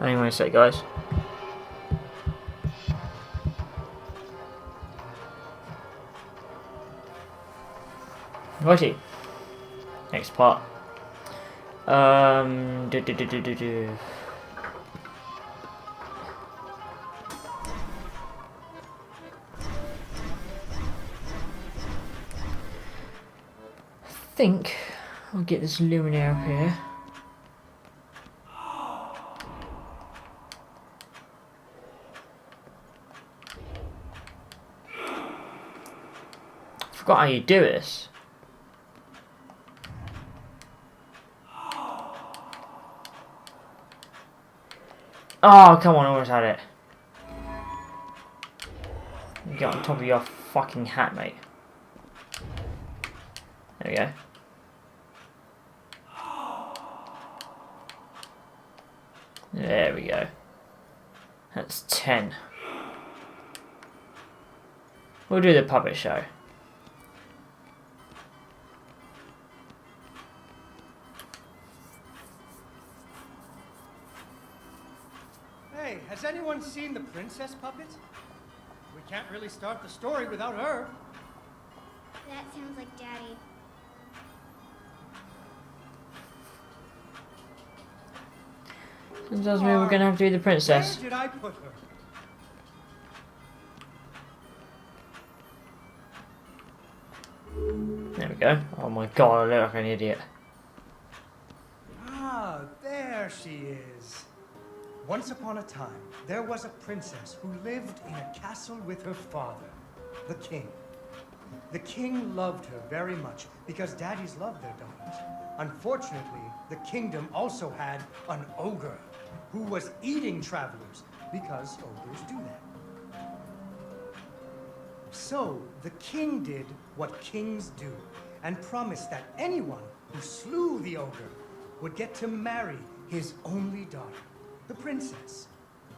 Anyway, so guys. Righty. Next part. Do. I think I'll get this luminaire up here. Forgot how you do this. Oh, come on, I almost had it. Get on top of your fucking hat, mate. There we go. There we go. That's 10. We'll do the puppet show. Hey, has anyone seen the princess puppet? We can't really start the story without her. That sounds like Daddy. Tells me we're gonna have to do the princess. Where did I put her? There we go. Oh my god, I look like an idiot. Ah, there she is. Once upon a time, there was a princess who lived in a castle with her father, the king. The king loved her very much because daddies love their daughters. Unfortunately, the kingdom also had an ogre who was eating travelers because ogres do that. So the king did what kings do and promised that anyone who slew the ogre would get to marry his only daughter, the princess,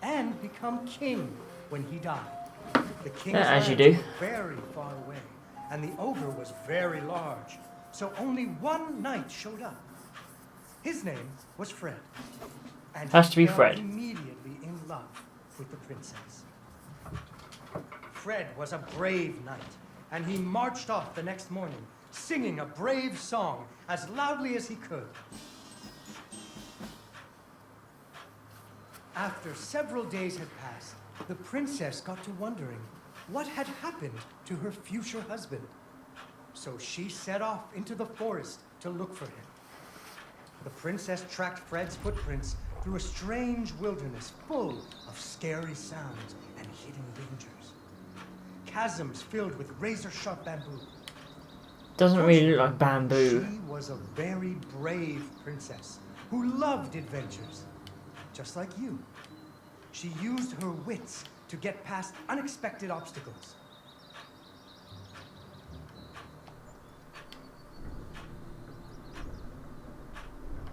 and become king when he died. The king's as you lands do. were very far away, and the ogre was very large, so only one knight showed up. His name was Fred, and Has he to be fell Fred. immediately in love with the princess. Fred was a brave knight, and he marched off the next morning, singing a brave song as loudly as he could. After several days had passed, the princess got to wondering what had happened to her future husband. So she set off into the forest to look for him. The princess tracked Fred's footprints through a strange wilderness full of scary sounds and hidden dangers. Chasms filled with razor-sharp bamboo. Doesn't really look like bamboo. She was a very brave princess who loved adventures, just like you. She used her wits to get past unexpected obstacles.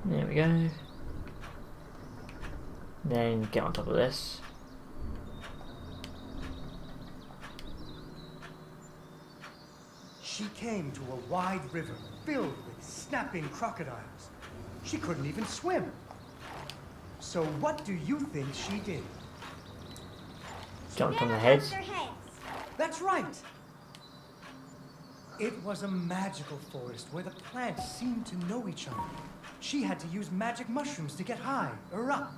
There we go. Then get on top of this. She came to a wide river filled with snapping crocodiles. She couldn't even swim. So what do you think she did? Jumped on the Never heads. touched their heads. That's right. It was a magical forest where the plants seemed to know each other. She had to use magic mushrooms to get high or up.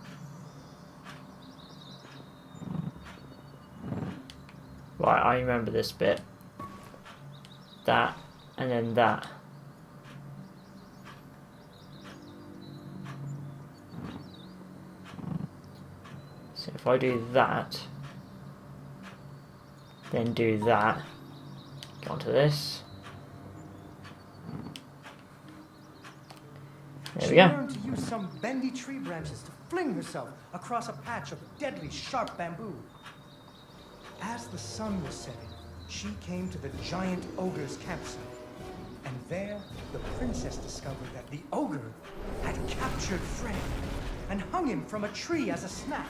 Right, I remember this bit. That, and then that. So if I do that, then do that, go onto this. There we She go. learned to use some bendy tree branches to fling herself across a patch of deadly sharp bamboo. As the sun was setting, she came to the giant ogre's campsite. And there, the princess discovered that the ogre had captured Fred and hung him from a tree as a snack.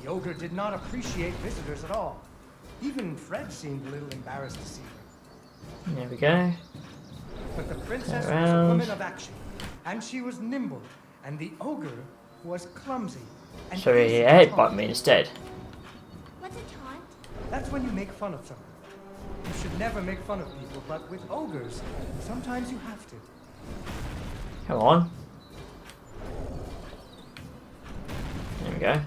The ogre did not appreciate visitors at all. Even Fred seemed a little embarrassed to see her. There we go. But the princess was a Around. woman of action, and she was nimble, and the ogre was clumsy. And So he easy to headbutt taunt. me instead. What's a taunt? That's when you make fun of someone. You should never make fun of people, but with ogres, sometimes you have to. Come on. There we go.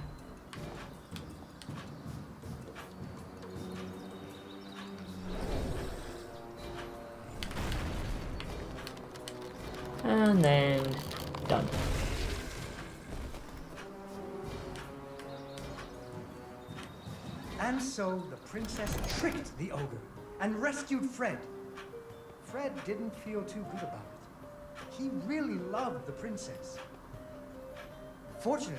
And then done. And so the princess tricked the ogre and rescued Fred. Fred didn't feel too good about it. He really loved the princess. Fortunately,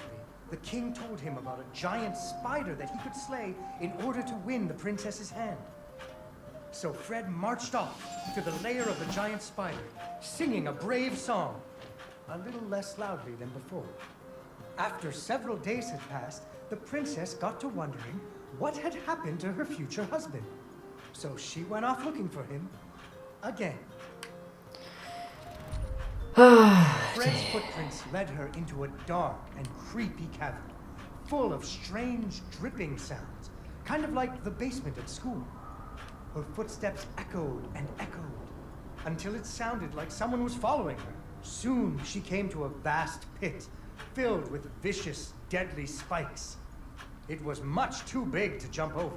the king told him about a giant spider that he could slay in order to win the princess's hand. So Fred marched off to the lair of the giant spider, singing a brave song, a little less loudly than before. After several days had passed, the princess got to wondering what had happened to her future husband. So she went off looking for him again. Fred's footprints led her into a dark and creepy cavern, full of strange dripping sounds, kind of like the basement at school. Her footsteps echoed and echoed, until it sounded like someone was following her. Soon she came to a vast pit, filled with vicious, deadly spikes. It was much too big to jump over,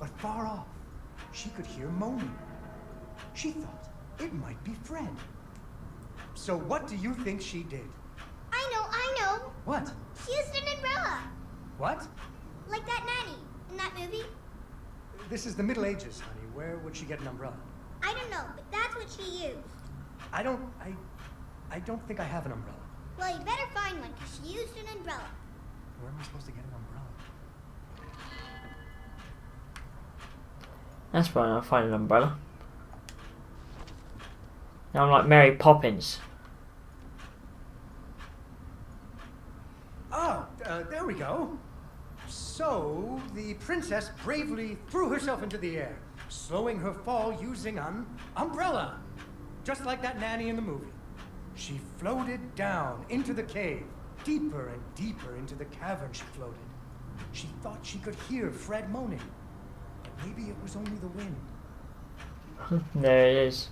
but far off, she could hear moaning. She thought it might be Fred. So what do you think she did? I know. What? She used an umbrella. What? Like that nanny in that movie. This is the Middle Ages, honey. Where would she get an umbrella? I don't know, but that's what she used. I don't think I have an umbrella. Well, you better find one, because she used an umbrella. Where am I supposed to get an umbrella? That's fine, I'll find an umbrella. Now I'm like Mary Poppins. Oh, there we go. So, the princess bravely threw herself into the air, slowing her fall using an umbrella. Just like that nanny in the movie. She floated down into the cave. Deeper and deeper into the cavern she floated. She thought she could hear Fred moaning. But maybe it was only the wind. There it is.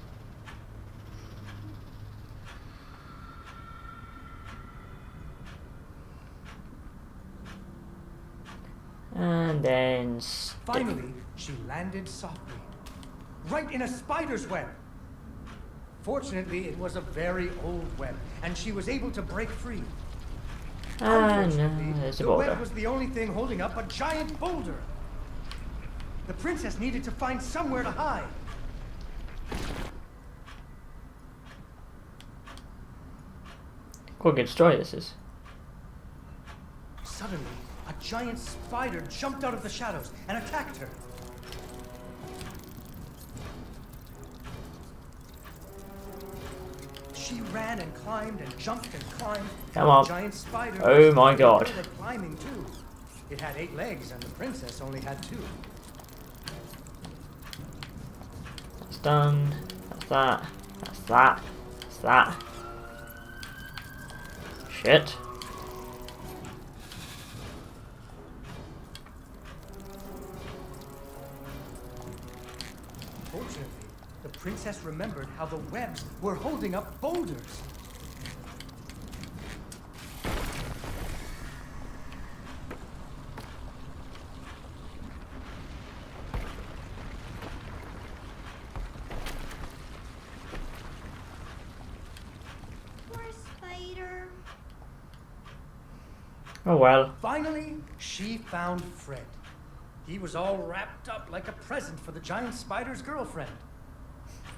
And then Finally, she landed softly, right in a spider's web. Fortunately, it was a very old web, and she was able to break free. no, Unfortunately, there's a the web boulder. was the only thing holding up a giant boulder. The princess needed to find somewhere to hide. Quite a good story this is. Suddenly, a giant spider jumped out of the shadows and attacked her. She ran and climbed and jumped and climbed. Come on. The giant spider Oh was my very God. good at climbing too. It had 8 legs and the princess only had 2. That's done. That's that. That's that. That's that. Shit. Fortunately, the princess remembered how the webs were holding up boulders. Poor spider. Oh well. Finally, she found Fred. He was all wrapped up like a present for the giant spider's girlfriend.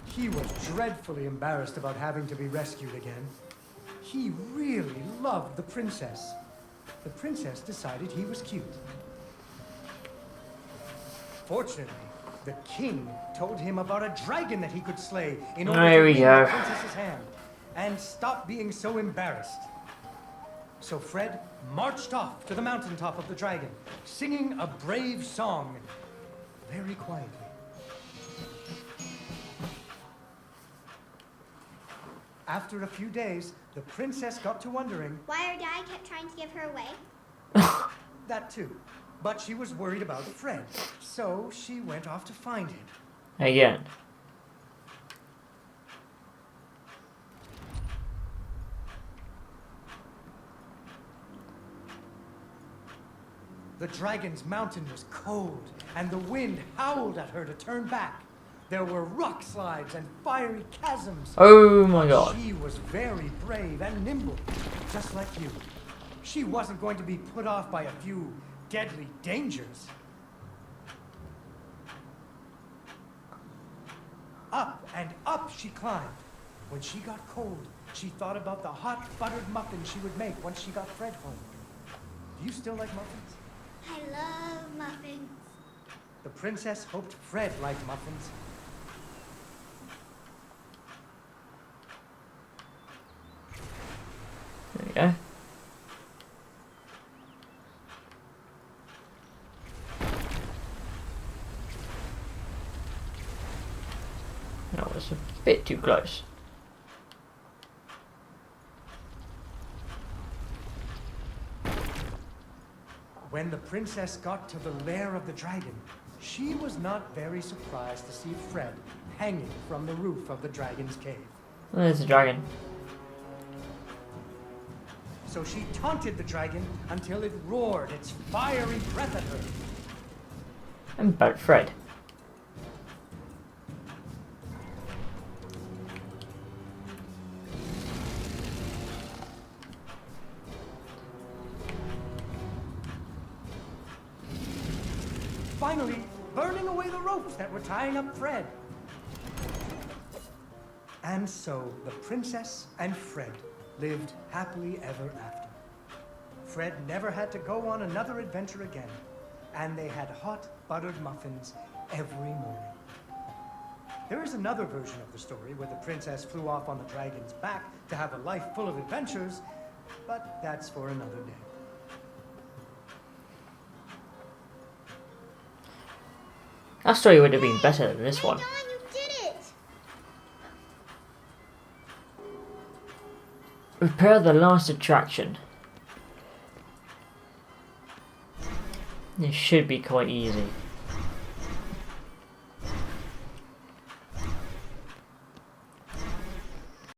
He was dreadfully embarrassed about having to be rescued again. He really loved the princess. The princess decided he was cute. Fortunately, the king told him about a dragon that he could slay in order There to we win go. the princess's hand and stop being so embarrassed. So Fred marched off to the mountaintop of the dragon, singing a brave song, very quietly. After a few days, the princess got to wondering. Why her dad kept trying to give her away? That too. But she was worried about Fred, so she went off to find him. Again. The dragon's mountain was cold, and the wind howled at her to turn back. There were rock slides and fiery chasms. Oh my god. She was very brave and nimble, just like you. She wasn't going to be put off by a few deadly dangers. Up and up she climbed. When she got cold, she thought about the hot buttered muffins she would make once she got Fred home. Do you still like muffins? I love muffins. The princess hoped Fred liked muffins. There we go. That was a bit too close. When the princess got to the lair of the dragon, she was not very surprised to see Fred hanging from the roof of the dragon's cave. Oh, there's the dragon. So she taunted the dragon until it roared its fiery breath at her. And about Fred. Finally, burning away the ropes that were tying up Fred. And so the princess and Fred lived happily ever after. Fred never had to go on another adventure again, and they had hot buttered muffins every morning. There is another version of the story where the princess flew off on the dragon's back to have a life full of adventures, but that's for another day. That story would have been better than this one. Don, you did it! Prepare the last attraction. This should be quite easy.